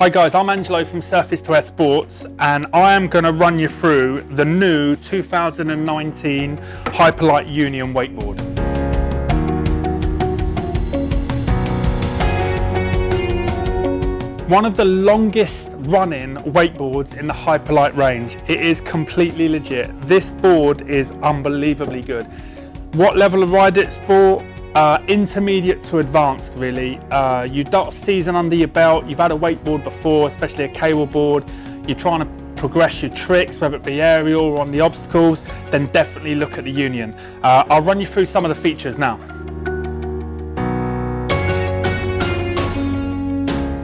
Hi guys, I'm Angelo from Surface to Air Sports, and I am going to run you through the new 2019 Hyperlite Union wakeboard. One of the longest running wakeboards in the Hyperlite range. It is completely legit. This board is unbelievably good. What level of ride it's for? Intermediate to advanced, really. You've got a season under your belt, you've had a wakeboard before, especially a cable board, you're trying to progress your tricks, whether it be aerial or on the obstacles, then definitely look at the Union. I'll run you through some of the features now.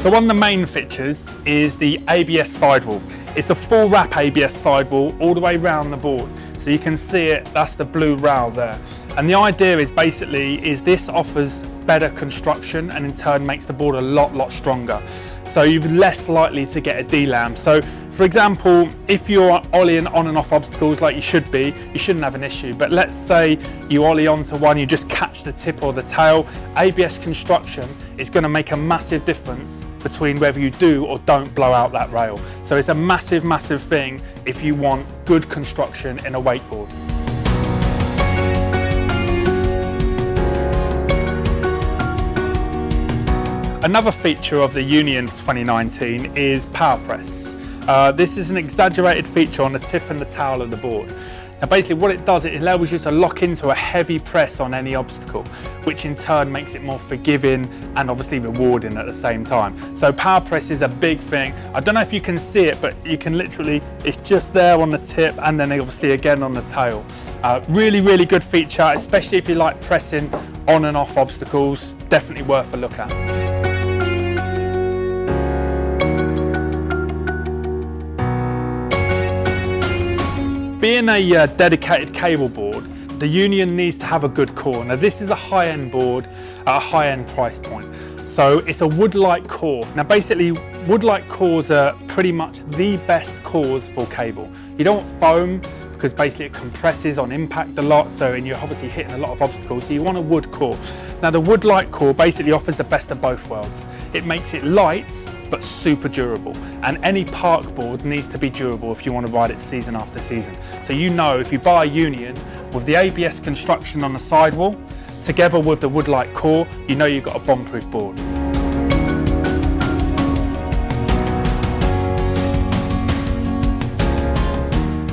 So one of the main features is the ABS sidewall. It's a full wrap ABS sidewall all the way around the board. So you can see it, that's the blue rail there. And the idea is this offers better construction and in turn makes the board a lot stronger. So you're less likely to get a D-lam. So for example, if you're ollieing on and off obstacles like you should be, you shouldn't have an issue. But let's say you ollie onto one, you just catch the tip or the tail, ABS construction is going to make a massive difference between whether you do or don't blow out that rail. So it's a massive thing if you want good construction in a wakeboard. Another feature of the Union 2019 is power press. This is an exaggerated feature on the tip and the tail of the board. Now basically what it does, it allows you to lock into a heavy press on any obstacle, which in turn makes it more forgiving and obviously rewarding at the same time. So power press is a big thing. I don't know if you can see it, but you can literally, it's just there on the tip and then obviously again on the tail. Really good feature, especially if you like pressing on and off obstacles, definitely worth a look at. Being a dedicated cable board, the Union needs to have a good core. Now this is a high-end board at a high-end price point. So it's a wood-like core. Now basically wood-like cores are pretty much the best cores for cable. You don't want foam because basically it compresses on impact a lot, and you're obviously hitting a lot of obstacles, so you want a wood core. Now the wood-like core basically offers the best of both worlds. It makes it light but super durable, and any park board needs to be durable if you want to ride it season after season. So you know if you buy a Union with the ABS construction on the sidewall together with the wood-like core, you know you've got a bomb-proof board.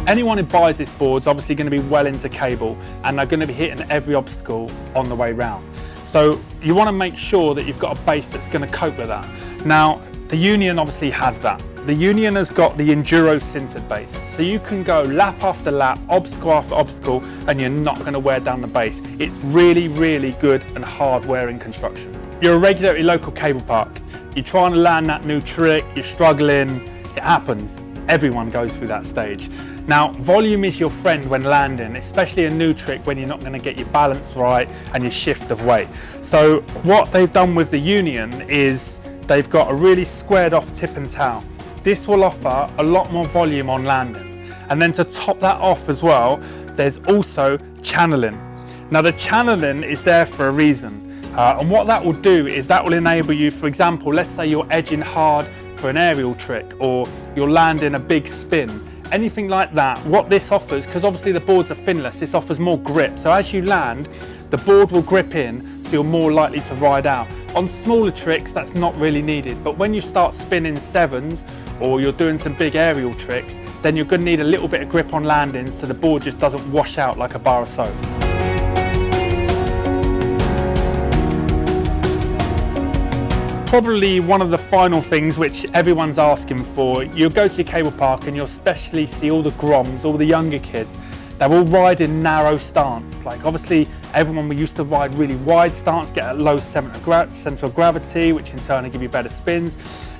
Anyone who buys this board is obviously going to be well into cable and they're going to be hitting every obstacle on the way round. So you want to make sure that you've got a base that's going to cope with that. Now, the Union obviously has that. The Union has got the Enduro sintered base. So you can go lap after lap, obstacle after obstacle, and you're not going to wear down the base. It's really good and hard wearing construction. You're a regular at your local cable park. You're trying to land that new trick, you're struggling, it happens. Everyone goes through that stage. Now, volume is your friend when landing, especially a new trick when you're not going to get your balance right and your shift of weight. So what they've done with the Union is they've got a really squared off tip and tail. This will offer a lot more volume on landing. And then to top that off as well, there's also channeling. Now the channeling is there for a reason. And what that will do is that will enable you, for example, let's say you're edging hard for an aerial trick or you're landing a big spin. Anything like that, what this offers, because obviously the boards are finless, this offers more grip. So as you land, the board will grip in, so you're more likely to ride out. On smaller tricks, that's not really needed, but when you start spinning sevens or you're doing some big aerial tricks, then you're going to need a little bit of grip on landing so the board just doesn't wash out like a bar of soap. Probably one of the final things which everyone's asking for, you'll go to your cable park and you'll especially see all the groms, all the younger kids, they're all riding narrow stance. Like obviously everyone, we used to ride really wide stance, get a low center of gravity, which in turn will give you better spins.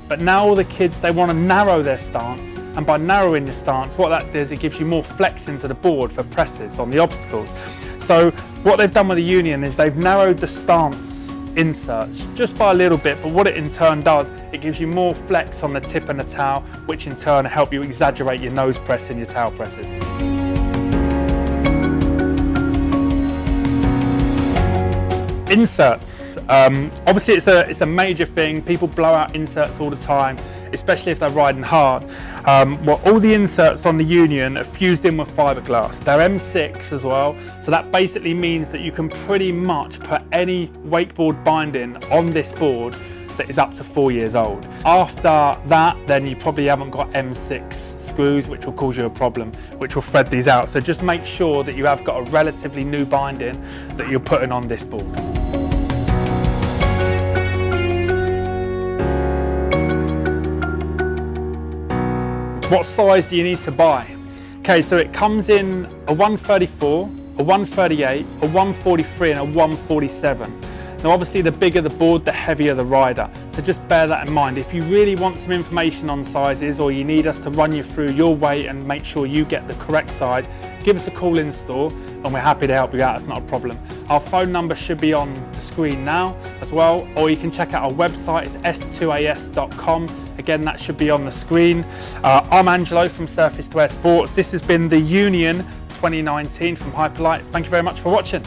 But now all the kids, they want to narrow their stance, and by narrowing the stance, what that does, it gives you more flex into the board for presses on the obstacles. So what they've done with the Union is they've narrowed the stance inserts just by a little bit, but what it in turn does, it gives you more flex on the tip and the tail, which in turn help you exaggerate your nose press and your tail presses. Inserts. Obviously it's a major thing. People blow out inserts all the time, especially if they're riding hard. Well, all the inserts on the Union are fused in with fiberglass. They're M6 as well, so that basically means that you can pretty much put any wakeboard binding on this board that is up to 4 years old. After that, then you probably haven't got M6 screws, which will cause you a problem, which will thread these out. So just make sure that you have got a relatively new binding that you're putting on this board. What size do you need to buy? Okay, so it comes in a 134, a 138, a 143 and a 147. Now obviously the bigger the board, the heavier the rider. So just bear that in mind. If you really want some information on sizes, or you need us to run you through your weight and make sure you get the correct size, give us a call in store and we're happy to help you out. It's not a problem. Our phone number should be on the screen now as well, or you can check out our website, it's s2as.com. Again, that should be on the screen. I'm Angelo from Surface to Air Sports. This has been the Union 2019 from Hyperlite. Thank you very much for watching.